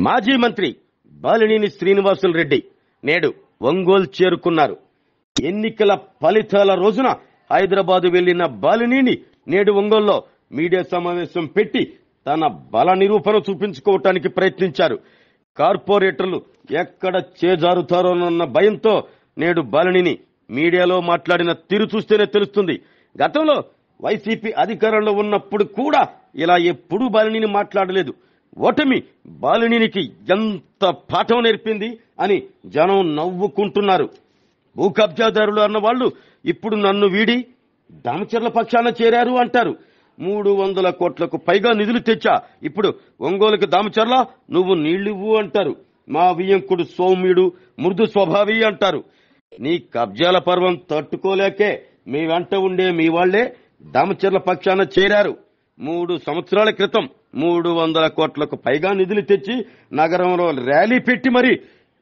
మాజీ మంత్రి బాలినేని శ్రీనివాసులు రెడ్డి నేడు ఒంగోలు చేరుకున్నారు. ఎన్నికల ఫలితాల రోజున హైదరాబాద్ వెళ్లిన బాలినేని నేడు ఒంగోలులో మీడియా సమావేశం పెట్టి తన బల నిరూపణ చూపించుకోవటానికి ప్రయత్నించారు. కార్పొరేటర్లు ఎక్కడ చేజారుతారోనన్న భయంతో నేడు బాలినేని మీడియాలో మాట్లాడిన తీరు చూస్తేనే తెలుస్తుంది. గతంలో వైసీపీ అధికారంలో ఉన్నప్పుడు కూడా ఇలా ఎప్పుడూ బాలినేని మాట్లాడలేదు. ఓటమి బాలినేనికి ఎంత పాఠం నేర్పింది అని జనం నవ్వుకుంటున్నారు. భూ కబ్జాదారులు అన్న వాళ్ళు ఇప్పుడు నన్ను వీడి దామచర్ల పక్షాన చేరారు అంటారు. 300 కోట్లకు పైగా నిధులు తెచ్చా, ఇప్పుడు ఒంగోలుకి దామచర్ల నువ్వు నీళ్లివ్వు అంటారు. మా వియ్యంకుడు సౌమ్యుడు మృదు స్వభావి అంటారు. నీ కబ్జాల పర్వం తట్టుకోలేకే మీ వెంట ఉండే మీ వాళ్లే దామచర్ల పక్షాన చేరారు. 3 సంవత్సరాల క్రితం 300 కోట్లకు పైగా నిధులు తెచ్చి నగరంలో ర్యాలీ పెట్టి మరి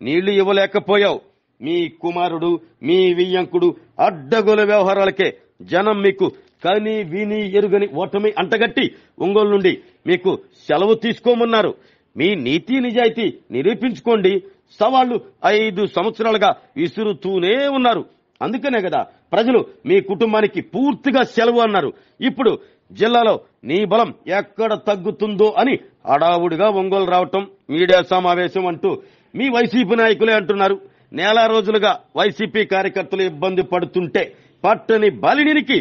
నీళ్లు ఇవ్వలేకపోయావు. మీ కుమారుడు మీ వియ్యంకుడు అడ్డగోలు వ్యవహారాలకే జనం మీకు కని విని ఎరుగని ఓటమి అంటగట్టి ఒంగోలు నుండి మీకు సెలవు తీసుకోమన్నారు. మీ నీతి నిజాయితీ నిరూపించుకోండి సవాళ్లు 5 సంవత్సరాలుగా విసురుతూనే ఉన్నారు. అందుకనే కదా ప్రజలు మీ కుటుంబానికి పూర్తిగా సెలవు అన్నారు. ఇప్పుడు జిల్లాలో నీ బలం ఎక్కడ తగ్గుతుందో అని హడావుడిగా ఒంగోలు రావటం మీడియా సమావేశం అంటూ మీ వైసీపీ నాయకులే అంటున్నారు. నెల రోజులుగా వైసీపీ కార్యకర్తలు ఇబ్బంది పడుతుంటే పట్టని బాలినేనికి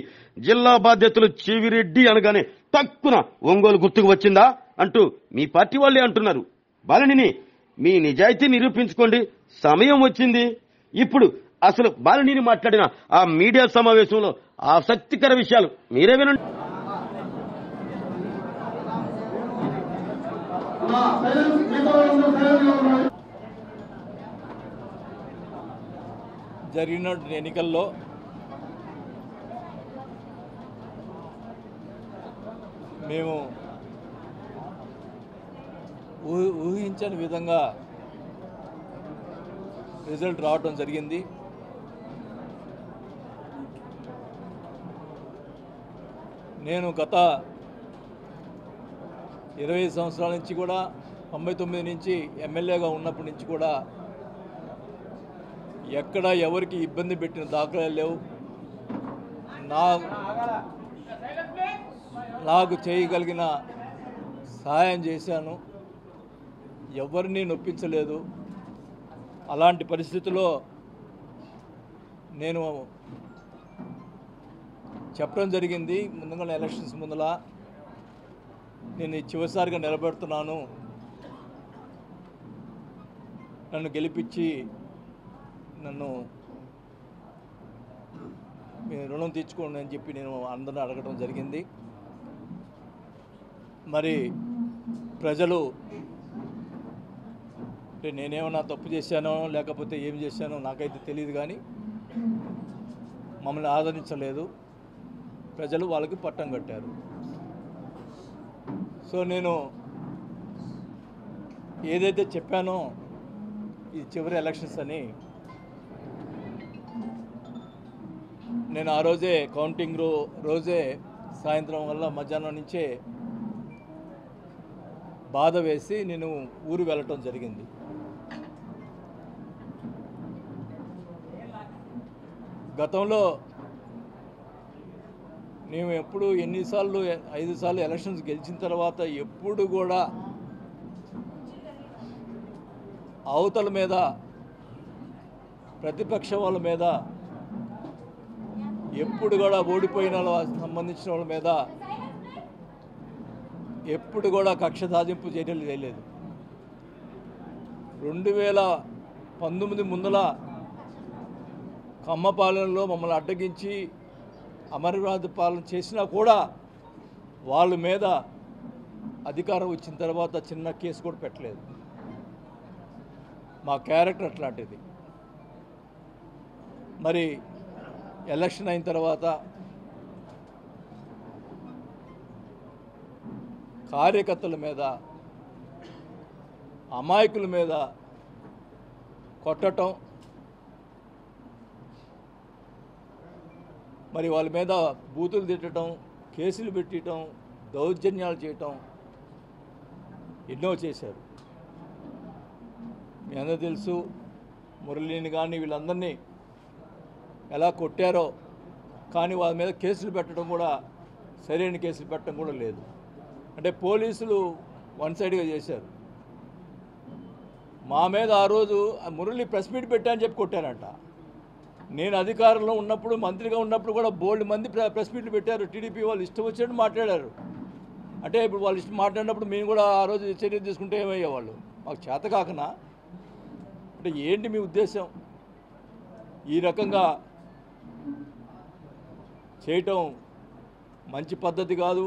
జిల్లా బాధ్యతలు చెవిరెడ్డి అనగానే తక్కువ ఒంగోలు గుర్తుకు వచ్చిందా అంటూ మీ పార్టీ వాళ్ళే అంటున్నారు. బాలినేని మీ నిజాయితీ నిరూపించుకోండి, సమయం వచ్చింది. ఇప్పుడు అసలు బాలినేని మాట్లాడిన ఆ మీడియా సమావేశంలో ఆసక్తికర విషయాలు మీరే వినండి. జరిగిన ఎన్నికల్లో మేము ఊహించని విధంగా రిజల్ట్ రావడం జరిగింది. నేను గత 20 సంవత్సరాల నుంచి కూడా 99 నుంచి ఎమ్మెల్యేగా ఉన్నప్పటి నుంచి కూడా ఎక్కడ ఎవరికి ఇబ్బంది పెట్టిన దాఖలాలు లేవు. నాకు చేయగలిగిన సహాయం చేశాను, ఎవరిని నొప్పించలేదు. అలాంటి పరిస్థితుల్లో నేను చెప్పడం జరిగింది ముందుగా ఎలక్షన్స్ ముందల, నేను చివరిసారిగా నిలబెడుతున్నాను, నన్ను గెలిపించి నన్ను రుణం తీర్చుకోండి అని చెప్పి నేను అందరిని అడగడం జరిగింది. మరి ప్రజలు నేనేమన్నా తప్పు చేశానో లేకపోతే ఏం చేశానో నాకైతే తెలియదు, కానీ మమ్మల్ని ఆదరించలేదు. ప్రజలు వాళ్ళకి పట్టం కట్టారు. సో నేను ఏదైతే చెప్పానో ఇది చివరి ఎలక్షన్స్ అని, నేను ఆ రోజే కౌంటింగ్ రోజే సాయంత్రం వల్ల మధ్యాహ్నం నుంచే బాధ వేసి నేను ఊరు వెళ్ళటం జరిగింది. గతంలో మేము ఎప్పుడు 5 సార్లు ఎలక్షన్స్ గెలిచిన తర్వాత ఎప్పుడు కూడా అవతల మీద ప్రతిపక్ష వాళ్ళ మీద ఎప్పుడు కూడా ఓడిపోయిన సంబంధించిన వాళ్ళ మీద ఎప్పుడు కూడా కక్ష సాధింపు చర్యలు చేయలేదు. 2019 ముందల కమ్మపాలనలో మమ్మల్ని అడ్డగించి అమరనాథ్ పాలన చేసినా కూడా వాళ్ళ మీద అధికారం వచ్చిన తర్వాత చిన్న కేసు కూడా పెట్టలేదు. మా క్యారెక్టర్ అట్లాంటిది. మరి ఎలక్షన్ అయిన తర్వాత కార్యకర్తల మీద అమాయకుల మీద కొట్టడం, మరి వాళ్ళ మీద బూతులు తిట్టడం, కేసులు పెట్టడం, దౌర్జన్యాలు చేయటం ఎన్నో చేశారు. మీ అందరూ తెలుసు, మురళిని కానీ వీళ్ళందరినీ ఎలా కొట్టారో. కానీ వాళ్ళ మీద కేసులు పెట్టడం కూడా, సరైన కేసులు పెట్టడం కూడా లేదు. అంటే పోలీసులు వన్ సైడ్గా చేశారు. మా మీద ఆ రోజు మురళి ప్రెస్ మీట్ పెట్టా అని చెప్పి కొట్టారంట. నేను అధికారంలో ఉన్నప్పుడు, మంత్రిగా ఉన్నప్పుడు కూడా బోల్డ్ మంది ప్రెస్ మీట్లు పెట్టారు. టీడీపీ వాళ్ళు ఇష్టం వచ్చినట్టు మాట్లాడారు. అంటే ఇప్పుడు వాళ్ళు ఇష్టం మాట్లాడినప్పుడు మేము కూడా ఆ రోజు చర్య తీసుకుంటే ఏమయ్యేవాళ్ళు? మాకు చేత కాకనా? అంటే ఏంటి మీ ఉద్దేశం? ఈ రకంగా చేయటం మంచి పద్ధతి కాదు.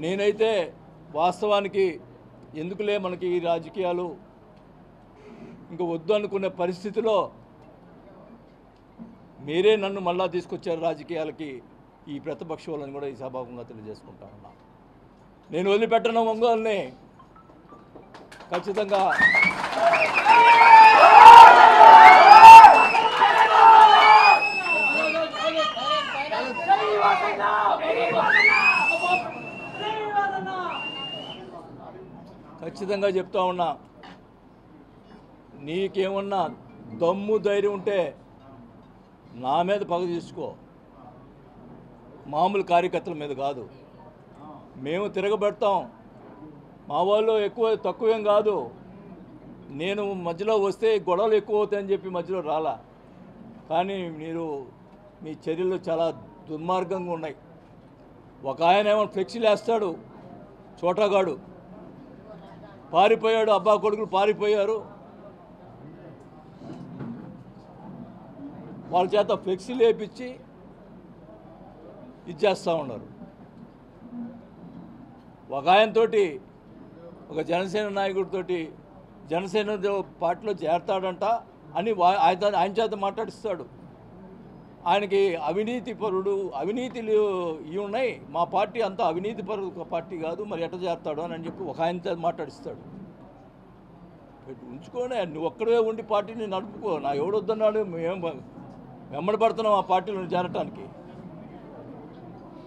నేనైతే వాస్తవానికి ఎందుకులే మనకి ఈ రాజకీయాలు ఇంకా వద్దు అనుకునే పరిస్థితిలో మీరే నన్ను మళ్ళా తీసుకొచ్చారు రాజకీయాలకి, ఈ ప్రతిపక్ష వాళ్ళని కూడా ఈ సభాముఖంగా తెలియజేసుకుంటా ఉన్నా. నేను వదిలిపెట్టను ఒంగోలుని. ఖచ్చితంగా ఖచ్చితంగా చెప్తా ఉన్నా, నీకేమన్నా దమ్ము ధైర్యం ఉంటే నా మీద పగ తీసుకో, మామూలు కార్యకర్తల మీద కాదు. మేము తిరగబెడతాం. మా వాళ్ళు ఎక్కువ తక్కువేం కాదు. నేను మధ్యలో వస్తే గొడవలు ఎక్కువ అవుతాయని చెప్పి మధ్యలో రాలా. కానీ మీరు మీ చర్యలు చాలా దుర్మార్గంగా ఉన్నాయి. ఒక ఆయన ఏమో ఫ్లెక్సీలు వేస్తాడు, చోటగాడు పారిపోయాడు, అబ్బా కొడుకులు పారిపోయారు. వాళ్ళ చేత ఫ్లెక్సీలు వేయించి ఇచ్చేస్తూ ఉన్నారు. ఒక ఆయనతోటి, ఒక జనసేన నాయకుడితోటి జనసేన పార్టీలో చేరతాడంట అని ఆయన చేత మాట్లాడిస్తాడు. ఆయనకి అవినీతి పరుడు, అవినీతిలు ఇవి ఉన్నాయి, మా పార్టీ అంతా అవినీతి పరుడు పార్టీ కాదు, మరి ఎట్ట చేస్తాడు అని చెప్పి ఒక ఆయన చేత మాట్లాడిస్తాడు. ఉంచుకోనే, నువ్వు ఒక్కడే ఉండి పార్టీని నడుపుకో. నా ఎవడొద్దన్నాడు, మేము వెంబడి పడుతున్నాం ఆ పార్టీలో చేరటానికి.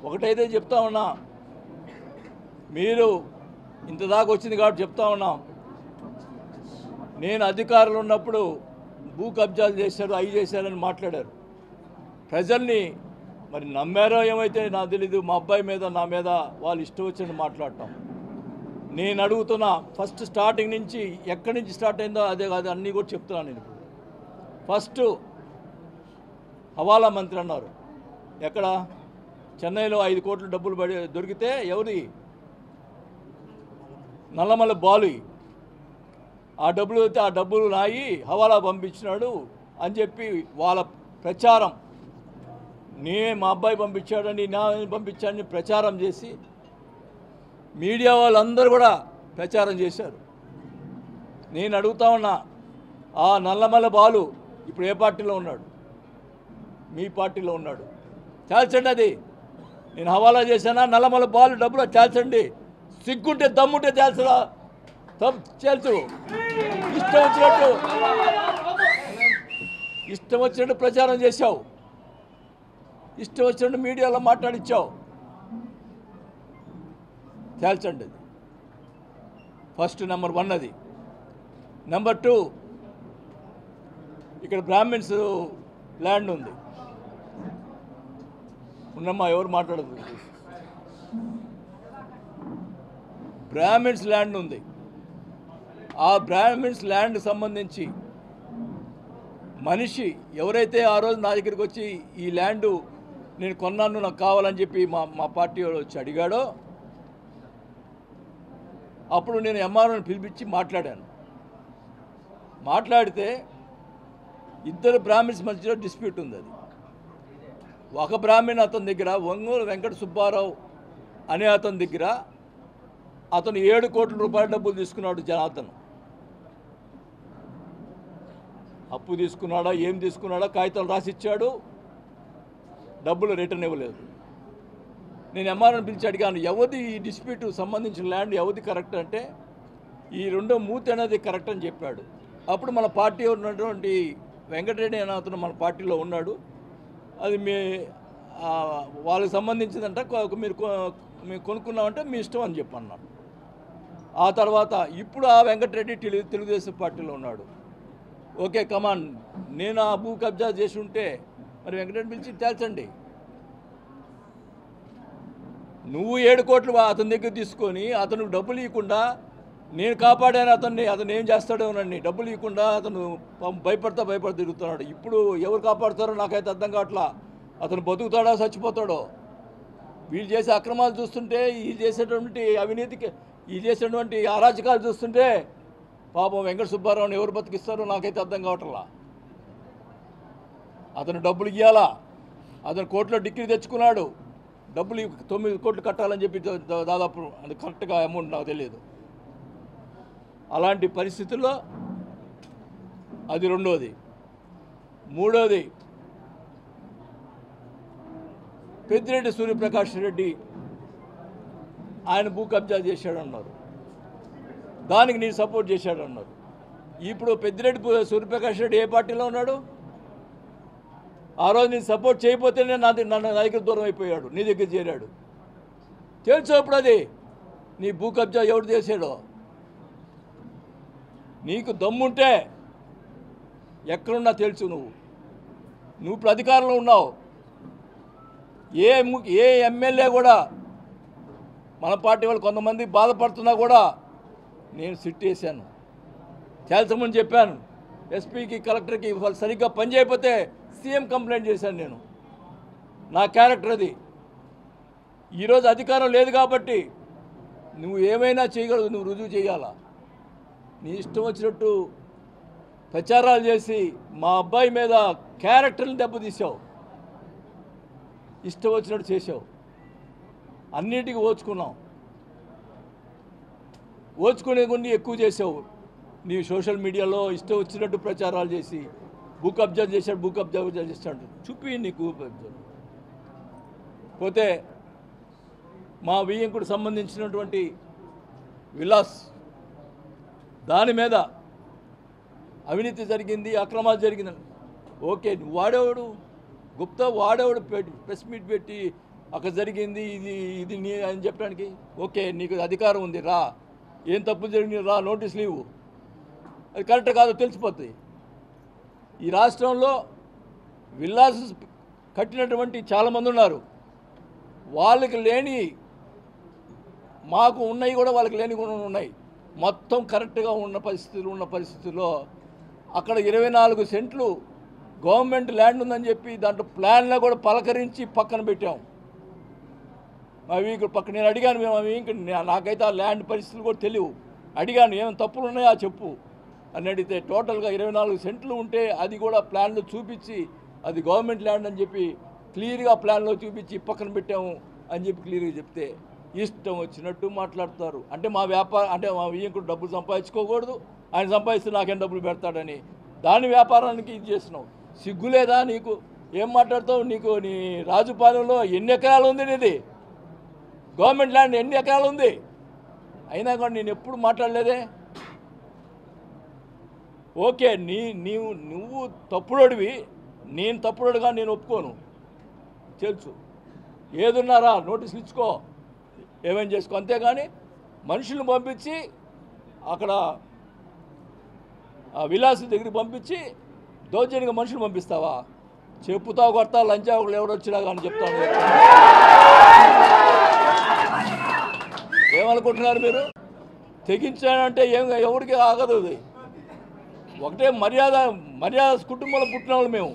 ఒకటైతే చెప్తా ఉన్నా, మీరు ఇంతదాకా వచ్చింది కాబట్టి చెప్తా ఉన్నాం, నేను అధికారులు ఉన్నప్పుడు భూ కబ్జాలు చేశారు, అవి చేశారని మాట్లాడారు. ప్రజల్ని మరి నమ్మారో ఏమైతే నాకు తెలీదు. మా అబ్బాయి మీద, నా మీద వాళ్ళు ఇష్టం వచ్చినట్టు మాట్లాడటం. నేను అడుగుతున్నా, ఫస్ట్ స్టార్టింగ్ నుంచి ఎక్కడి నుంచి స్టార్ట్ అయిందో అదే కాదు అన్నీ కూడా చెప్తున్నాను. నేను ఇప్పుడు ఫస్ట్ హవాలా మంత్రి అన్నారు. ఎక్కడ? చెన్నైలో 5 కోట్ల డబ్బులు దొరికితే ఎవరి? నల్లమల్ల బాలు. ఆ డబ్బులు అయితే ఆ డబ్బులు నాయి, హవాలా పంపించినాడు అని చెప్పి వాళ్ళ ప్రచారం. మా అబ్బాయి పంపించాడని, నా పంపించాడని ప్రచారం చేసి మీడియా వాళ్ళందరూ కూడా ప్రచారం చేశారు. నేను అడుగుతా ఉన్నా, ఆ నల్లమల్ల బాలు ఇప్పుడు ఏ పార్టీలో ఉన్నాడు? మీ పార్టీలో ఉన్నాడు. తేల్చండి అది. నేను హవాలా చేశానా, నల్లమల్ల బాలు డబ్బులు తేల్చండి. సిగ్గుంటే దమ్ముంటే తేల్చరా, తేల్చు. ఇష్టం వచ్చినట్టు ప్రచారం చేశావు, ఇష్టం వచ్చినట్టు మీడియాలో మాట్లాడిచ్చావు. తేల్చండి అది. ఫస్ట్ నెంబర్ 1 అది. నెంబర్ 2, ఇక్కడ బ్రాహ్మిన్స్ ల్యాండ్ ఉంది. ఉన్నమ్మా, ఎవరు మాట్లాడదు. బ్రాహ్మిన్స్ ల్యాండ్ ఉంది. ఆ బ్రాహ్మిన్స్ ల్యాండ్ సంబంధించి మనిషి ఎవరైతే ఆ రోజు నా దగ్గరికి వచ్చి ఈ ల్యాండు నేను కొన్నాను, నాకు కావాలని చెప్పి మా పార్టీ వచ్చి అడిగాడో, అప్పుడు నేను ఎంఆర్ఓని పిలిపించి మాట్లాడాను. మాట్లాడితే ఇద్దరు బ్రాహ్మిన్స్ మధ్యలో డిస్ప్యూట్ ఉంది. అది ఒక బ్రాహ్మణ్ అతని దగ్గర, ఒంగోలు వెంకట సుబ్బారావు అనే అతని దగ్గర అతను 7 కోట్ల రూపాయల డబ్బులు తీసుకున్నాడు. జనార్దన్ అప్పు తీసుకున్నాడా, ఏం తీసుకున్నాడా, కాగితాలు రాసిచ్చాడు, డబ్బులు రిటర్న్ ఇవ్వలేదు. నేను ఎంఆర్ఓని పిలిచి అడిగాను, ఎవరిది ఈ డిస్ప్యూట్ సంబంధించిన ల్యాండ్ ఎవరిది కరెక్ట్ అంటే, ఈ రెండో మూతి అనేది కరెక్ట్ అని చెప్పాడు. అప్పుడు మన పార్టీ ఉన్నటువంటి వెంకటరెడ్డి అనే అతను మన పార్టీలో ఉన్నాడు. అది వాళ్ళకి సంబంధించిందంట, మీరు కొనుక్కున్నామంటే మీ ఇష్టం అని చెప్పి అన్నాడు. ఆ తర్వాత ఇప్పుడు ఆ వెంకటరెడ్డి తెలుగుదేశం పార్టీలో ఉన్నాడు. ఓకే కమాన్, నేను ఆ భూ కబ్జా చేసి ఉంటే మరి వెంకటరెడ్డి పిలిచి తేల్చండి. నువ్వు 7 కోట్లు అతని దగ్గర తీసుకొని అతను డబ్బులు ఇవ్వకుండా, నేను కాపాడాను అతను ఏం చేస్తాడోనండి, డబ్బులు ఇవ్వకుండా అతను భయపడతా తిరుగుతున్నాడు. ఇప్పుడు ఎవరు కాపాడుతారో నాకైతే అర్థం కావట్లా. అతను బతుకుతాడో చచ్చిపోతాడో. వీళ్ళు చేసే అక్రమాలు చూస్తుంటే, ఈ చేసేటువంటి అవినీతికి, ఈ చేసేటువంటి అరాచకాలు చూస్తుంటే పాపం వెంకట సుబ్బారావుని ఎవరు బతికిస్తారో నాకైతే అర్థం కావట్లా. అతను డబ్బులు ఇవ్వాలా, అతను కోర్టులో డిగ్రీ తెచ్చుకున్నాడు, డబ్బులు 9 కోట్లు కట్టాలని చెప్పి దాదాపు అది కరెక్ట్గా అమౌంట్ నాకు తెలియదు. అలాంటి పరిస్థితుల్లో అది రెండోది. మూడోది, పెద్దిరెడ్డి సూర్యప్రకాష్ రెడ్డి ఆయన భూ కబ్జా చేశాడన్నారు, దానికి నేను సపోర్ట్ చేశాడన్నారు. ఇప్పుడు పెద్దిరెడ్డి సూర్యప్రకాష్ రెడ్డి ఏ పార్టీలో ఉన్నాడు? ఆ రోజు నేను సపోర్ట్ చేయకపోతేనే నన్ను దగ్గర దూరం అయిపోయాడు, నీ దగ్గర చేరాడు. తెలుసు ఇప్పుడు అది నీ భూ కబ్జా ఎవడు చేశాడో. నీకు దమ్ముంటే ఎక్కడున్నా తెలుసు. నువ్వు ఇప్పుడు అధికారంలో ఉన్నావు. ఏ ఎమ్మెల్యే కూడా, మన పార్టీ వాళ్ళు కొంతమంది బాధపడుతున్నా కూడా నేను సిట్ వేసాను, తేల్చమని చెప్పాను. ఎస్పీకి కలెక్టర్కి వాళ్ళు సరిగ్గా పని చేయకపోతే సీఎం కంప్లైంట్ చేశాను నేను. నా క్యారెక్టర్ అది. ఈరోజు అధికారం లేదు కాబట్టి నువ్వు ఏమైనా చేయగలవు, నువ్వు రుజువు చేయాలా. నీ ఇష్టం వచ్చినట్టు ప్రచారాలు చేసి మా అబ్బాయి మీద క్యారెక్టర్ని దెబ్బతీసావు, ఇష్టం వచ్చినట్టు చేసావు. అన్నిటికీ ఓచుకున్నావు, ఓచుకునే కొన్ని ఎక్కువ చేసావు. నీ సోషల్ మీడియాలో ఇష్టం వచ్చినట్టు ప్రచారాలు చేసి భూ కబ్జా చేశాడు చూపి నీకు పోతే మా వియ్యంకుడు సంబంధించినటువంటి విలాస్, దాని మీద అవినీతి జరిగింది, అక్రమాలు జరిగిందని. ఓకే, వాడేవాడు గుప్తా, వాడేవాడు ప్రెస్ మీట్ పెట్టి అక్కడ జరిగింది ఇది నీ అని చెప్పడానికి. ఓకే, నీకు అధికారం ఉంది, రా, ఏం తప్పు జరిగింది రా, నోటీసులు ఇవ్వు. అది కరెక్ట్ కాదో తెలిసిపోతుంది. ఈ రాష్ట్రంలో విల్లాస్ కట్టినటువంటి చాలామంది ఉన్నారు. వాళ్ళకి లేని, మాకు ఉన్నాయి కూడా వాళ్ళకి లేని కూడా ఉన్నాయి. మొత్తం కరెక్ట్గా ఉన్న పరిస్థితుల్లో అక్కడ 24 సెంట్లు గవర్నమెంట్ ల్యాండ్ ఉందని చెప్పి దాంట్లో ప్లాన్లో కూడా పలకరించి పక్కన పెట్టాం. అవి ఇక్కడ పక్కన నేను అడిగాను, మేము అవి నాకైతే ఆ ల్యాండ్ పరిస్థితులు కూడా తెలియవు. అడిగాను, ఏమైనా తప్పులు ఉన్నాయా చెప్పు అని అడిగితే టోటల్గా 24 సెంట్లు ఉంటే అది కూడా ప్లాన్లో చూపించి అది గవర్నమెంట్ ల్యాండ్ అని చెప్పి క్లియర్గా ప్లాన్లో చూపించి పక్కన పెట్టాము అని చెప్పి క్లియర్గా చెప్తే ఇష్టం వచ్చినట్టు మాట్లాడతారు. అంటే మా వ్యాపారం, అంటే మా వియ్యంకుడు డబ్బులు సంపాదించుకోకూడదు, ఆయన సంపాదిస్తే నాకేం డబ్బులు పెడతాడని దాని వ్యాపారానికి ఇది చేసినావు. సిగ్గులేదా నీకు? ఏం మాట్లాడతావు? నీకు నీ రాజుపాలెంలో ఎన్ని ఎకరాలు ఉంది? నీది గవర్నమెంట్ ల్యాండ్ ఎన్ని ఎకరాలు ఉంది? అయినా కూడా నేను ఎప్పుడు మాట్లాడలేదే. ఓకే, నువ్వు తప్పుడోడివి, నేను తప్పుడోడుగా నేను ఒప్పుకోను, తెలుసు. ఏదున్నారా నోటీసులు ఇచ్చుకో, ఏమేం చేసుకో, అంతేగాని మనుషులను పంపించి అక్కడ ఆ విలాస్ దగ్గరికి పంపించి దౌర్జన్యంగా మనుషులు పంపిస్తావా? చెప్పుతా కొడతా లంచాకులు ఎవరు వచ్చినా కానీ చెప్తాను. ఏమనుకుంటున్నారు మీరు? తెగించానంటే ఎవరికి ఆగదు. అది ఒకటే మర్యాద కుటుంబంలో పుట్టిన వాళ్ళు మేము.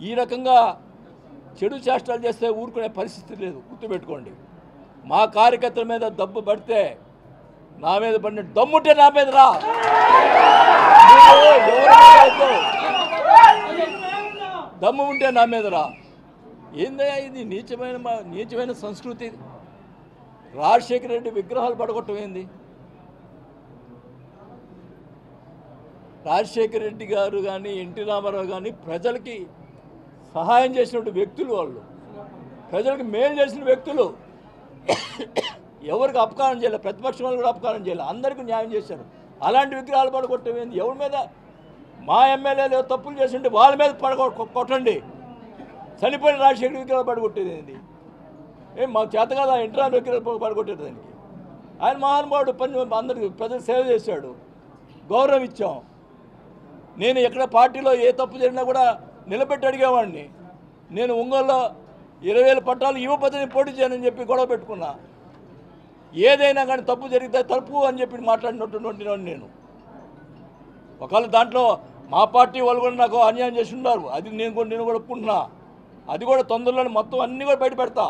ఈ రకంగా చెడు చేష్టాలు చేస్తే ఊరుకునే పరిస్థితి లేదు, గుర్తుపెట్టుకోండి. మా కార్యకర్తల మీద దెబ్బ పడితే, నా మీద పడిన దమ్ముంటే నా మీద రా. దమ్ము ఉంటే నా మీద రా. ఏందయ్యా ఇది? నీచమైన సంస్కృతి. రాజశేఖర రెడ్డి విగ్రహాలు పడగొట్టం ఏంది? రాజశేఖర రెడ్డి గారు కానీ ఎన్టీ రామారావు కానీ ప్రజలకి సహాయం చేసినటువంటి వ్యక్తులు, వాళ్ళు ప్రజలకు మేలు చేసిన వ్యక్తులు. ఎవరికి అపకారం చేయలేదు, ప్రతిపక్షం వాళ్ళు కూడా అపకారం చేయలేదు, అందరికీ న్యాయం చేశారు. అలాంటి విగ్రహాలు పడగొట్టేది ఎవరి మీద? మా ఎమ్మెల్యేలు తప్పులు చేసింటే వాళ్ళ మీద కొట్టండి, చనిపోయిన రాజశేఖర విగ్రహాలు పడగొట్టేది ఏంది? ఏం మాకు చేత కదా ఇంటర్నల్ విగ్రహాలు పడగొట్టేది దానికి? ఆయన మహానుభావుడు పని అందరికి ప్రజలు సేవ చేశాడు, గౌరవం ఇచ్చాం. నేను ఎక్కడ పార్టీలో ఏ తప్పు జరిగినా కూడా నిలబెట్టి అడిగేవాడిని. నేను ఒంగోలులో 20,000 పట్టాలు యువపతిని పోటీ చేయనని చెప్పి గొడవ పెట్టుకున్నా. ఏదైనా కానీ తప్పు జరిగితే తప్పు అని చెప్పి మాట్లాడినటువంటి నేను. ఒకవేళ దాంట్లో మా పార్టీ వాళ్ళు కూడా నాకు అన్యాయం చేసి ఉన్నారు, అది నేను కూడా ఒప్పుకుంటున్నా. అది కూడా తొందరలోనే మొత్తం అన్నీ కూడా బయట పెడతా.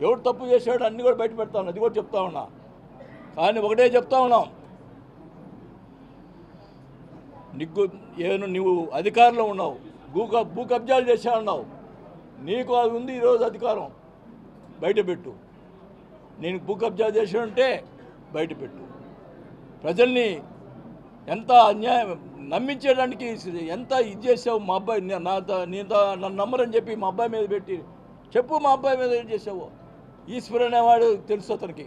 ఎవడు తప్పు చేశాడు అన్నీ కూడా బయట పెడతాను, అది కూడా చెప్తా ఉన్నా. కానీ ఒకటే చెప్తా ఉన్నాం, నువ్వు అధికారంలో ఉన్నావు, భూ కబ్జాలు చేసా ఉన్నావు, నీకు అది ఉంది ఈరోజు అధికారం, బయటపెట్టు. నేను భూ కబ్జా చేసానంటే బయటపెట్టు. ప్రజల్ని ఎంత అన్యాయం నమ్మించడానికి ఎంత ఇది చేసావు. మా అబ్బాయి నన్ను నమ్మరని చెప్పి మా అబ్బాయి మీద పెట్టి చెప్పు, మా అబ్బాయి మీద ఏం చేసావు. ఈశ్వర్ అనేవాడు తెలుసు అతనికి,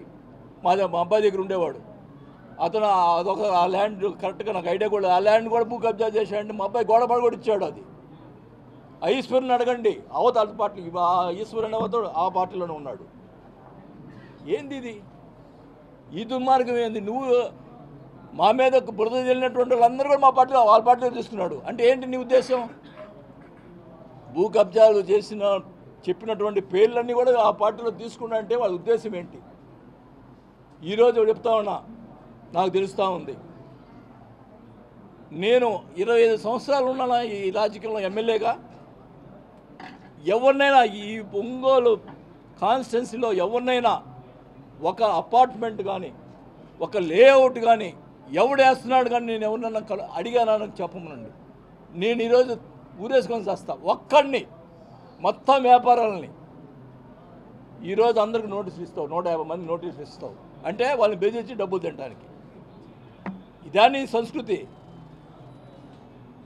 మా అబ్బాయి దగ్గర ఉండేవాడు. అతను అదొక ఆ ల్యాండ్ కరెక్ట్గా నాకు ఐడియా కూడా, ఆ ల్యాండ్ కూడా భూ కబ్జా చేశాడంటే మా అబ్బాయి గోడ కూడా ఇచ్చాడు. అది ఆ ఈశ్వరుని అడగండి, అవతల పార్టీ ఈశ్వర్ అనేవాడు ఆ పార్టీలోనే ఉన్నాడు. ఏంది ఇది? ఈ దుర్మార్గం ఏంది? నువ్వు మా మీద బురద చెల్లినటువంటి వాళ్ళందరూ కూడా మా పార్టీలో వాళ్ళ పార్టీలో తీసుకున్నాడు అంటే ఏంటి నీ ఉద్దేశం? భూ కబ్జాలు చెప్పినటువంటి పేర్లన్నీ కూడా ఆ పార్టీలో తీసుకున్నా అంటే వాళ్ళ ఉద్దేశం ఏంటి? ఈరోజు చెప్తా ఉన్నా, నాకు తెలుస్తూ ఉంది. నేను 25 సంవత్సరాలు ఉన్నాను ఈ రాజకీయంలో ఎమ్మెల్యేగా. ఎవరినైనా ఈ ఒంగోలు కాన్స్టిట్యున్సీలో ఎవరినైనా ఒక అపార్ట్మెంట్ కానీ ఒక లేఅవుట్ కానీ ఎవడేస్తున్నాడు కానీ నేను ఎవరినన్నా అడిగానని చెప్పమనండి. నేను ఈరోజు ఊరేసుకొని చేస్తా ఒక్కడిని, మొత్తం వ్యాపారాలని. ఈరోజు అందరికి నోటీసులు ఇస్తావు, 150 మంది నోటీసులు ఇస్తావు అంటే వాళ్ళని బెదిరించి డబ్బులు తినడానికి. ఇదాని సంస్కృతి.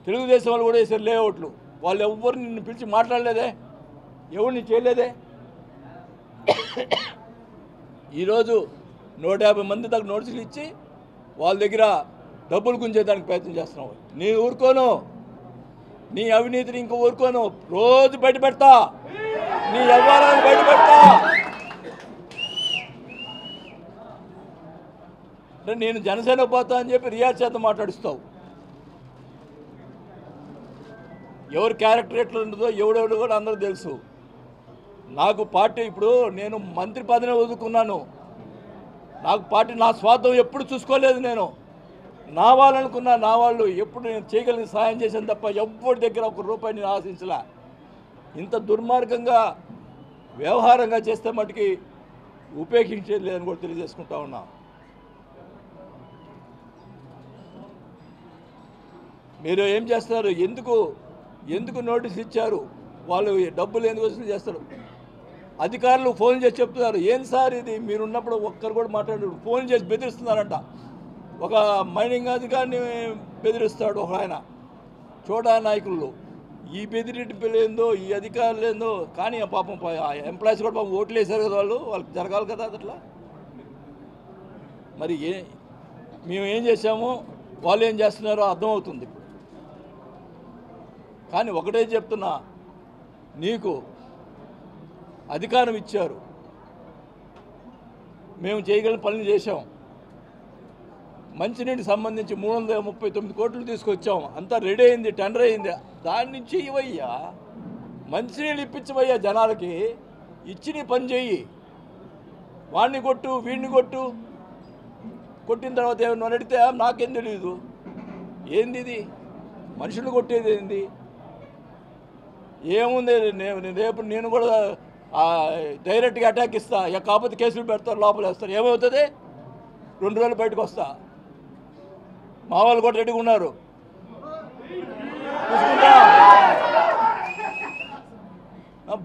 తెలుగుదేశం వాళ్ళు కూడా వేసారు లేఅవుట్లు, వాళ్ళు ఎవ్వరు నిన్ను పిలిచి మాట్లాడలేదే, ఎవరిని చేయలేదే. ఈరోజు 150 మంది దాకా నోటీసులు ఇచ్చి వాళ్ళ దగ్గర డబ్బులు గుంజేదానికి ప్రయత్నం చేస్తున్నావు. నేను ఊరుకోను, నీ అవినీతిని ఇంకా ఊరుకోను. రోజు బయట పెడతా, నీ వ్యవహారాన్ని బయట పెడతా. నేను జనసేన పోతా అని చెప్పి రియాజ్ చేత మాట్లాడిస్తావు. ఎవరు క్యారెక్టర్ ఎట్లా ఉంటుందో ఎవడెవడు కూడా అందరూ తెలుసు. నాకు పార్టీ ఇప్పుడు నేను మంత్రి పదవిని వదులుకున్నాను. నాకు పార్టీ నా స్వార్థం ఎప్పుడు చూసుకోలేదు. నేను నా వాళ్ళనుకున్నా, నా వాళ్ళు ఎప్పుడు నేను చేయగలిగిన సాయం చేశాను తప్ప ఎవరి దగ్గర ₹1 నేను ఆశించలే. ఇంత దుర్మార్గంగా వ్యవహారంగా చేస్తే మటుకి ఉపేక్షించేది లేదని కూడా తెలియజేసుకుంటా ఉన్నా. మీరు ఏం చేస్తారు? ఎందుకు నోటీస్ ఇచ్చారు? వాళ్ళు డబ్బులు ఎందుకు వసూలు చేస్తారు? అధికారులు ఫోన్ చేసి చెప్తున్నారు, ఏం సార్ ఇది మీరున్నప్పుడు ఒక్కరు కూడా మాట్లాడారు, ఫోన్ చేసి బెదిరిస్తున్నారంట. ఒక మైనింగ్ అధికారిని బెదిరిస్తాడు ఒక ఆయన, చోటా నాయకులు. ఈ బెదిరింపులేందో ఈ అధికారులు ఏందో. కానీ పాపం ఎంప్లాయీస్ కూడా పాపం ఓట్లు వేశారు కదా, వాళ్ళకి జరగాలి కదా అట్లా. మరి మేము ఏం చేసామో వాళ్ళు ఏం చేస్తున్నారో అర్థమవుతుంది. కానీ ఒకటే చెప్తున్నా, నీకు అధికారం ఇచ్చారు, మేము చేయగలిగిన పనులు చేశాం. మంచినీటికి సంబంధించి 339 కోట్లు తీసుకొచ్చాం, అంతా రెడీ అయింది, టెండర్ అయింది. దాని నుంచి ఇవయ్యా మంచినీళ్ళు ఇప్పించవయ్యా జనాలకి, ఇచ్చి నీ పని చెయ్యి. వాడిని కొట్టు, వీడిని కొట్టిన తర్వాత ఏమన్నా అడిగితే నాకేం తెలియదు. ఏంది ఇది? మనుషులు కొట్టేది ఏంది? ఏముంది? రేపు నేను కూడా డైరెక్ట్గా అటాక్ ఇస్తా, కాకపోతే కేసులు పెడతారు, లోపల వేస్తారు. ఏమవుతుంది? 2 రోజులు బయటకు వస్తా. మా వాళ్ళు కూడా రెడీగా ఉన్నారు.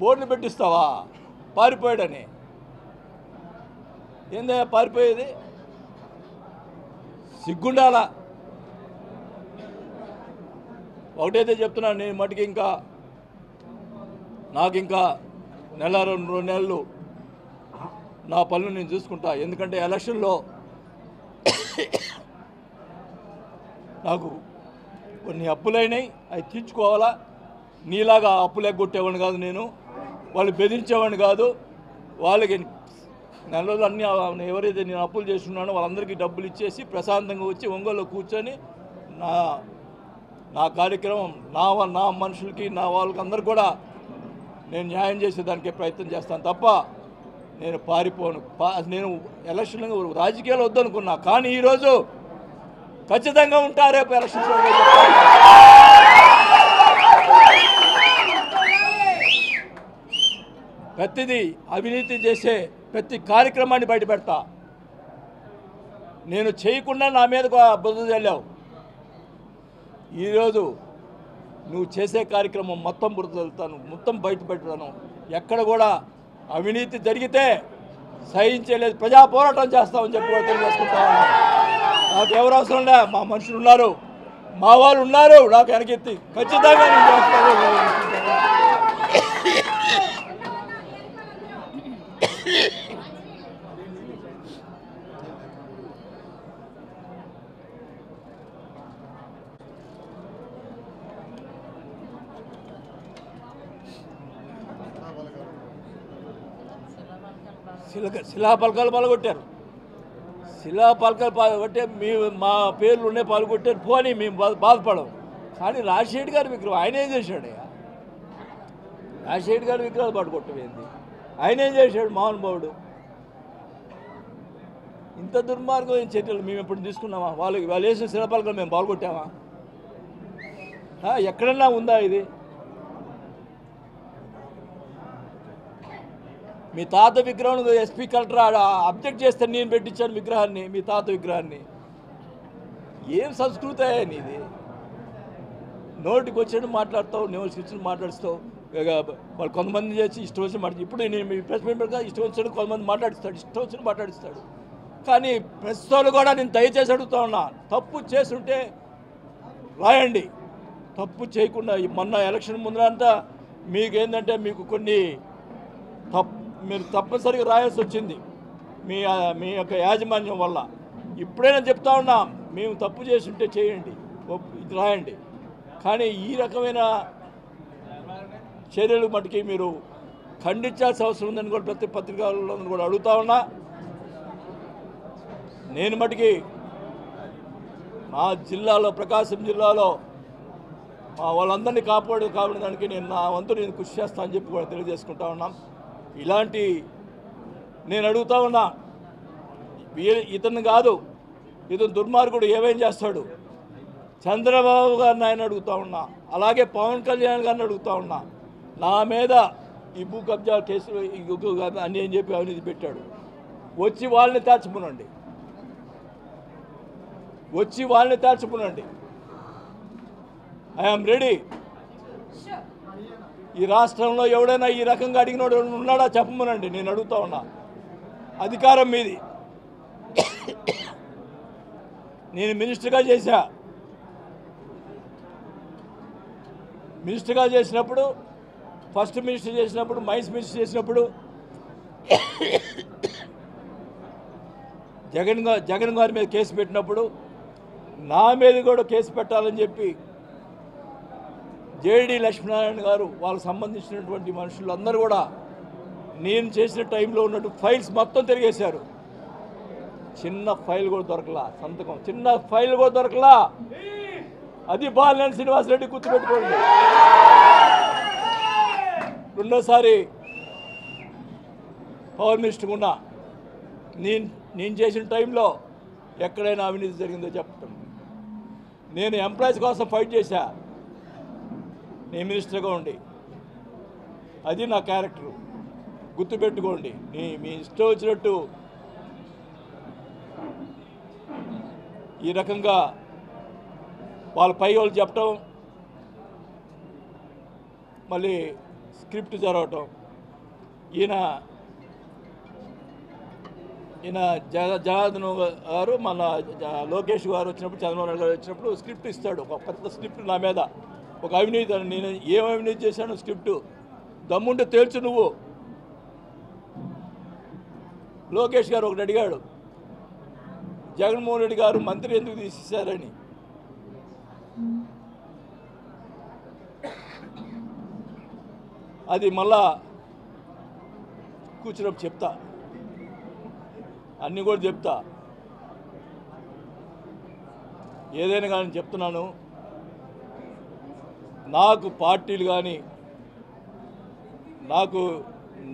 బోర్డులు పెట్టిస్తావా పారిపోయాడని? ఏందా పారిపోయేది? సిగ్గుండాలా? ఒకటైతే చెప్తున్నాను, నేను మటుకి నాకు ఇంకా 1-2 నెలలు నా పనులు నేను చూసుకుంటా. ఎందుకంటే ఎలక్షన్లో నాకు కొన్ని అప్పులైనాయి, అవి తీర్చుకోవాలా. నీలాగా అప్పులు ఎగ్గొట్టేవాడిని కాదు నేను. వాళ్ళు బెదిరించేవాడిని కాదు. వాళ్ళకి నెల రోజులు అన్నీ ఎవరైతే నేను అప్పులు చేస్తున్నానో వాళ్ళందరికీ డబ్బులు ఇచ్చేసి ప్రశాంతంగా వచ్చి ఒంగోలులో కూర్చొని నా కార్యక్రమం నా మనుషులకి నా వాళ్ళకి అందరు కూడా నేను న్యాయం చేసేదానికి ప్రయత్నం చేస్తాను తప్ప నేను పారిపోను. నేను ఎలక్షన్లో రాజకీయాలు వద్దనుకున్నా, కానీ ఈరోజు ఖచ్చితంగా ఉంటా రేపు ఎలక్షన్స్. ప్రతిదీ అవినీతి చేసే ప్రతి కార్యక్రమాన్ని బయటపెడతా. నేను చేయకుండా నా మీద బుద్ధ చల్లావు. ఈరోజు నువ్వు చేసే కార్యక్రమం మొత్తం బురద చల్లుతాను, మొత్తం బయట పెడతాను. ఎక్కడ కూడా అవినీతి జరిగితే సహించలేదు, ప్రజా పోరాటం చేస్తామని చెప్పి కూడా తెలియజేసుకుంటా ఉన్నాను. నాకు ఎవరు అవసరం లే, మా మనుషులు ఉన్నారు, మా వాళ్ళు ఉన్నారు, నాకు వెనకెత్తి ఖచ్చితంగా నేను చేస్తాను. శిలాపలకాలు పాల్గొట్టారు, శిలాపలకాలు పాల్గొట్టే మా పేర్లు ఉండే పాల్గొట్టారు. పోనీ మేము బాధపడం, కానీ రాజశేఖర్ గారి విగ్రహం ఆయన ఏం చేశాడు? రాజశేఖర్ గారి విగ్రహాలు పాల్గొట్టమైంది, ఆయన ఏం చేశాడు? మహానుభావుడు. ఇంత దుర్మార్గం చర్యలు మేము ఎప్పుడు తీసుకున్నామా? వాళ్ళు వేసిన శిలాపలకాలు మేము పాల్గొట్టామా? ఎక్కడన్నా ఉందా ఇది? మీ తాత విగ్రహం ఎస్పీ కలెక్టర్ అబ్జెక్ట్ చేస్తే నేను పెట్టించాను విగ్రహాన్ని, మీ తాత విగ్రహాన్ని. ఏం సంస్కృతి నీది? నోటికి వచ్చినట్టు మాట్లాడతావు, నోటికి వచ్చినట్టు మాట్లాడుతావు. వాళ్ళు కొంతమంది చేసి ఇష్టం వచ్చిన మాట. ఇప్పుడు నేను మీ ప్రెస్ మీట్ పెడతా, ఇష్టం వచ్చినట్టు కొంతమంది మాట్లాడిస్తాడు, ఇష్టం వచ్చినట్టు మాట్లాడిస్తాడు. కానీ ప్రెస్ వాళ్ళు కూడా నేను దయచేసి అడుగుతా ఉన్నా, తప్పు చేస్తుంటే రాయండి, తప్పు చేయకుండా. మొన్న ఎలక్షన్ ముందరంతా మీకేంటంటే మీకు కొన్ని మీరు తప్పనిసరిగా రాయాల్సి వచ్చింది మీ యొక్క యాజమాన్యం వల్ల. ఇప్పుడైనా చెప్తా ఉన్నా, మేము తప్పు చేసి ఉంటే చేయండి, ఇది రాయండి. కానీ ఈ రకమైన చర్యలు మటుకి మీరు ఖండించాల్సిన అవసరం ఉందని కూడా ప్రతి పత్రికల్లో కూడా అడుగుతా ఉన్నా. నేను మటుకి మా జిల్లాలో, ప్రకాశం జిల్లాలో మా వాళ్ళందరినీ కాపాడడానికి నేను నా వంతు నేను కృషి చేస్తా అని చెప్పి కూడా తెలియజేసుకుంటా ఉన్నాం. ఇలాంటి నేను అడుగుతా ఉన్నా, ఇతను కాదు, ఇతను దుర్మార్గుడు ఏమేం చేస్తాడు? చంద్రబాబు గారిని ఆయన అడుగుతా ఉన్నా, అలాగే పవన్ కళ్యాణ్ గారిని అడుగుతా ఉన్నా. నా మీద ఈ భూ కబ్జా కేసులు అన్నీ అని చెప్పి అవినీతి పెట్టాడు. వచ్చి వాళ్ళని తేల్చుకునండి, వచ్చి వాళ్ళని తేల్చుకునండి. I'm ready. ఈ రాష్ట్రంలో ఎవడైనా ఈ రకంగా అడిగినోడు ఉన్నాడా చెప్పమనండి, నేను అడుగుతా ఉన్నా. అధికారం మీది. నేను మినిస్టర్గా చేశా. మినిస్టర్గా చేసినప్పుడు, ఫస్ట్ మినిస్టర్ చేసినప్పుడు, మైన్స్ మినిస్టర్ చేసినప్పుడు జగన్ గారి మీద కేసు పెట్టినప్పుడు నా మీద కూడా కేసు పెట్టాలని చెప్పి జేడి లక్ష్మీనారాయణ గారు, వాళ్ళకు సంబంధించినటువంటి మనుషులందరూ కూడా నేను చేసిన టైంలో ఉన్నట్టు ఫైల్స్ మొత్తం తిరిగేశారు. చిన్న ఫైల్ కూడా దొరకలా, సంతకం చిన్న ఫైల్ కూడా దొరకలా. అది బాలినేని శ్రీనివాసరెడ్డి గుర్తుపెట్టుకోండి. రెండోసారి పవర్ మినిస్టర్ ఉన్నా నేను చేసిన టైంలో ఎక్కడైనా అవినీతి జరిగిందో చెప్పటం. నేను ఎంప్లాయీస్ కోసం ఫైట్ చేశా నేను మినిస్టర్గా ఉండి. అది నా క్యారెక్టరు, గుర్తుపెట్టుకోండి. మీ ఇష్టం వచ్చినట్టు ఈ రకంగా వాళ్ళ పై వాళ్ళు చెప్పటం, మళ్ళీ స్క్రిప్ట్ జరగటం. ఈయన జనార్దన్ గారు, మన లోకేష్ గారు వచ్చినప్పుడు, చంద్రబాబు నాయుడు గారు వచ్చినప్పుడు స్క్రిప్ట్ ఇస్తాడు, ఒక పెద్ద స్క్రిప్ట్ నా మీద. ఒక అవినీతి, నేను ఏం అవినీతి చేశాను స్క్రిప్టు దమ్ముంటే తేల్చు నువ్వు. లోకేష్ గారు ఒకటి అడిగాడు, జగన్మోహన్ రెడ్డి గారు మంత్రి ఎందుకు తీసేశారని. అది మళ్ళా కూర్చున్నప్పుడు చెప్తా, అన్నీ కూడా చెప్తా. ఏదైనా కానీ చెప్తున్నాను, నాకు పార్టీలు కానీ నాకు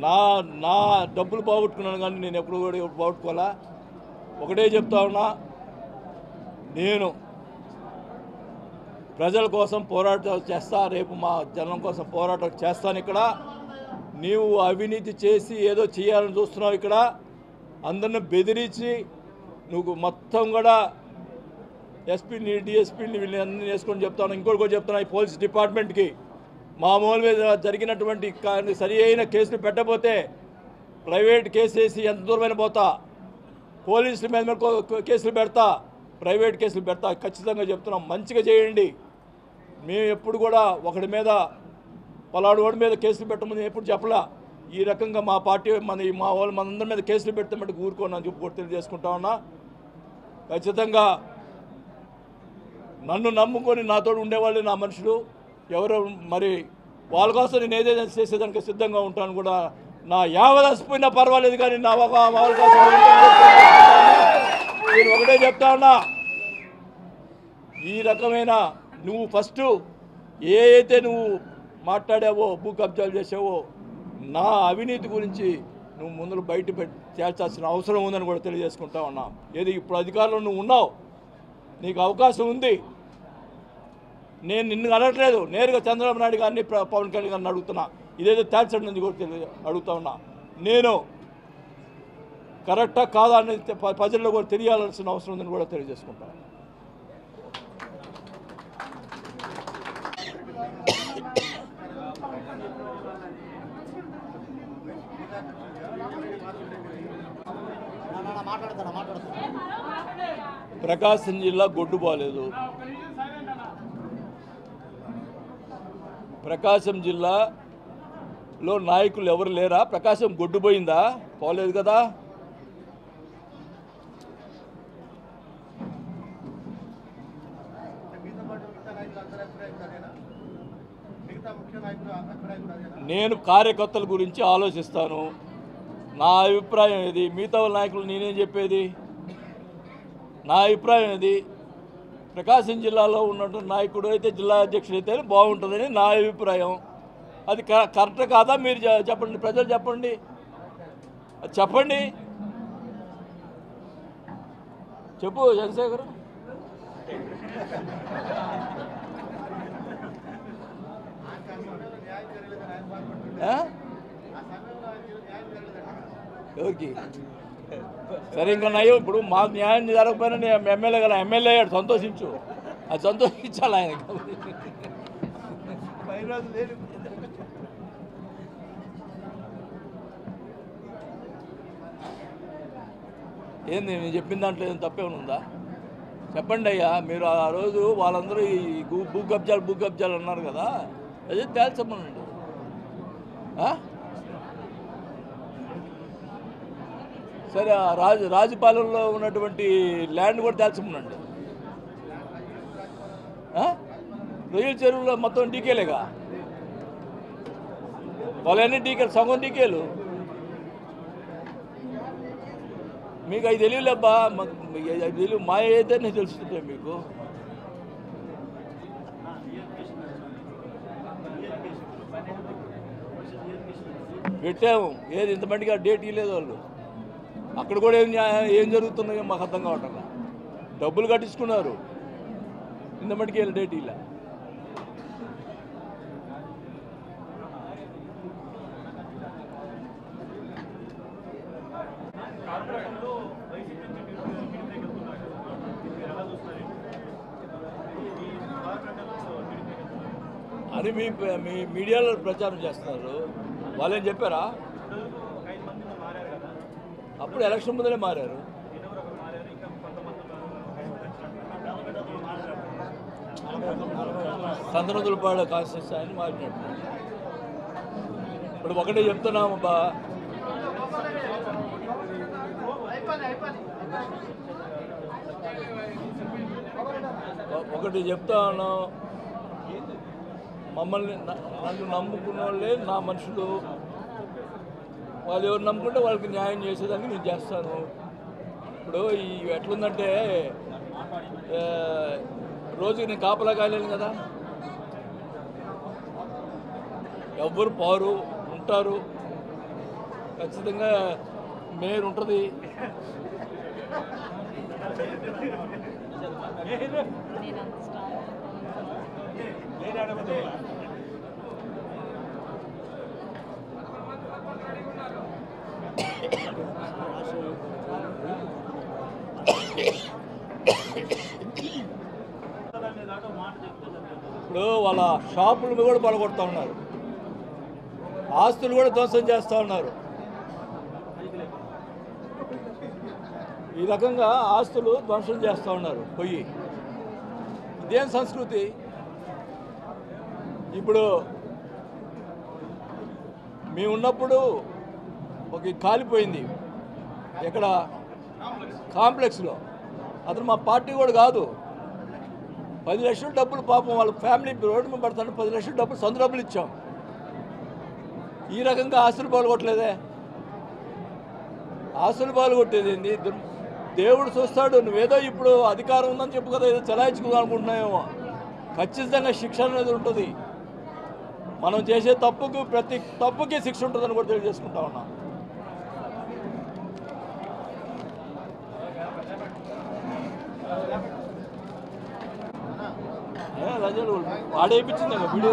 నా డబ్బులు పోగొట్టుకున్నాను కానీ నేను ఎప్పుడు కూడా పోగొట్టుకోవాలా. ఒకటే చెప్తా ఉన్నా, నేను ప్రజల కోసం పోరాటం చేస్తా, రేపు మా జనం కోసం పోరాటం చేస్తాను. ఇక్కడ నీవు అవినీతి చేసి ఏదో చేయాలని చూస్తున్నావు. ఇక్కడ అందరిని బెదిరించి నువ్వు మొత్తం కూడా ఎస్పీని డిఎస్పీని వీళ్ళని అన్నీ వేసుకొని చెప్తాను. ఇంకోటి కూడా చెప్తున్నా, ఈ పోలీస్ డిపార్ట్మెంట్కి మామూలు మీద జరిగినటువంటి సరి అయిన కేసులు పెట్టకపోతే ప్రైవేట్ కేసు వేసి ఎంత దూరమైన పోతా, పోలీసుల మీద కేసులు పెడతా, ప్రైవేట్ కేసులు పెడతా. ఖచ్చితంగా చెప్తున్నాం, మంచిగా చేయండి. మేము ఎప్పుడు కూడా ఒకడి మీద పలాడు వాడి మీద కేసులు పెట్టమని ఎప్పుడు చెప్పలా. ఈ రకంగా మా పార్టీ మా వాళ్ళు మనందరి మీద కేసులు పెడితే మటుకు ఊరుకోనని చెప్పి తెలియజేసుకుంటా ఉన్నా. ఖచ్చితంగా నన్ను నమ్ముకొని నాతో ఉండేవాళ్ళు నా మనుషులు ఎవరు, మరి వాళ్ళ కోసం నేను ఏదైనా చేసేదానికి సిద్ధంగా ఉంటాను కూడా. నా యావదసిపోయినా పర్వాలేదు కానీ నా వాళ్ళ కోసం నేను ఒకటే చెప్తా ఉన్నా, ఈ రకమైన నువ్వు ఫస్ట్ ఏ అయితే నువ్వు మాట్లాడావో, భూ కబ్జాలు చేసావో, నా అవినీతి గురించి నువ్వు ముందు బయట తేల్చాల్సిన అవసరం ఉందని కూడా తెలియజేసుకుంటా ఉన్నా. ఏది ఇప్పుడు అధికారంలో నువ్వు ఉన్నావు, నీకు అవకాశం ఉంది. నేను నిన్ను అనట్లేదు, నేరుగా చంద్రబాబు నాయుడు గారిని పవన్ కళ్యాణ్ గారిని అడుగుతున్నా, ఇదేదో తేల్చండి కూడా అడుగుతా ఉన్నా. నేను కరెక్టా కాదా అనేది ప్రజల్లో కూడా తెలియాల్సిన అవసరం ఉందని కూడా తెలియజేసుకుంటాను. ప్రకాశం జిల్లా గొడ్డు బాలేదు. ప్రకాశం జిల్లాలో నాయకులు ఎవరు లేరా? ప్రకాశం గొడ్డు పోయిందా? పోలేదు కదా. నేను కార్యకర్తల గురించి ఆలోచిస్తాను. నా అభిప్రాయం ఇది. మిగతా నాయకులు నేనేం చెప్పేది? నా అభిప్రాయం ఇది. ప్రకాశం జిల్లాలో ఉన్నటువంటి నాయకుడు అయితే, జిల్లా అధ్యక్షుడు అయితే బాగుంటుందని నా అభిప్రాయం. అది కరెక్ట్ కాదా? మీరు చెప్పండి, ప్రజలు చెప్పండి, అది చెప్పండి. చెప్పు చంద్రశేఖర్. ఎవరికి? సరే, ఇంకా నయ్యో, ఇప్పుడు మాకు న్యాయం జరగకపోయినా నేను ఎమ్మెల్యే కదా, ఎమ్మెల్యే అయ్యాడు, సంతోషించు. అది సంతోషించాలి ఆయన. ఏంది నేను చెప్పిన దాంట్లో ఏం తప్పేమైనా ఉందా? చెప్పండి అయ్యా. మీరు ఆ రోజు వాళ్ళందరూ ఈ భూ కబ్జాలు అన్నారు కదా, అదే తేల్చమనండి. సరే, రాజుపాలెంలో ఉన్నటువంటి ల్యాండ్ కూడా తేల్చమనండి. రొయ్యల చెరువులో మొత్తం డీకేలేగా, వాళ్ళన్నీ డీకేలు, సగం డీకేలు. మీకు అవి తెలియలేబ్బా, అవి తెలియదు. మా ఏదైనా తెలుస్తుంటే మీకు. పెట్టాము, ఏది ఇంతమందికి ఆ డేట్ ఇవ్వలేదు వాళ్ళు. అక్కడ కూడా ఏం జరుగుతున్నాయో మాకు అర్థం కావటం. డబ్బులు కట్టించుకున్నారు, ఇంతమందికి వెళ్ళి డేట్ ఇలా. అని మీ మీడియాలో ప్రచారం చేస్తున్నారు. వాళ్ళేం చెప్పారా? అప్పుడు ఎలక్షన్ ముందరే మారారు. సంతనదులపాడు కాన్స్టిట్యూన్సీ అని మారినట్టు. ఇప్పుడు ఒకటే చెప్తున్నామబ్బా, ఒకటి చెప్తా ఉన్నాం, మమ్మల్ని నన్ను నమ్ముకున్న వాళ్ళే నా మనుషులు. వాళ్ళు ఎవరు నమ్ముకుంటే వాళ్ళకి న్యాయం చేసేదానికి నేను చేస్తాను. ఇప్పుడు ఈ ఎట్లుందంటే రోజుకి నేను కాపలా కాయలేను కదా, ఎవ్వరు పారు ఉంటారు, ఖచ్చితంగా మేయర్ ఉంటుంది. ఇప్పుడు వాళ్ళ షాపులు కూడా పడగొడతా ఉన్నారు, ఆస్తులు కూడా ధ్వంసం చేస్తూ ఉన్నారు. ఈ రకంగా ఆస్తులు ధ్వంసం చేస్తూ ఉన్నారు పోయి. ఇదేం సంస్కృతి? ఇప్పుడు మేము ఉన్నప్పుడు ఒక కాలిపోయింది ఇక్కడ కాంప్లెక్స్లో, అతను మా పార్టీ కూడా కాదు. 10 లక్షల డబ్బులు పాపం వాళ్ళ ఫ్యామిలీ రోడ్డు మీద పడతాను, 10 లక్షల డబ్బులు సొంత డబ్బులు ఇచ్చాం. ఈ రకంగా ఆస్తులు పాల్గొట్టలేదే. ఆస్తులు పాల్గొట్టేది ఏంది? దేవుడు చూస్తాడు. నువ్వేదో ఇప్పుడు అధికారం ఉందని చెప్పు కదా, ఏదో చలాయించుకుందాం అనుకుంటున్నాయేమో. ఖచ్చితంగా శిక్ష అనేది ఉంటుంది. మనం చేసే తప్పుకు ప్రతి తప్పుకి శిక్ష ఉంటుందని కూడా తెలియజేసుకుంటా ఉన్నాం. రజలు వాడేపించింది వీడియో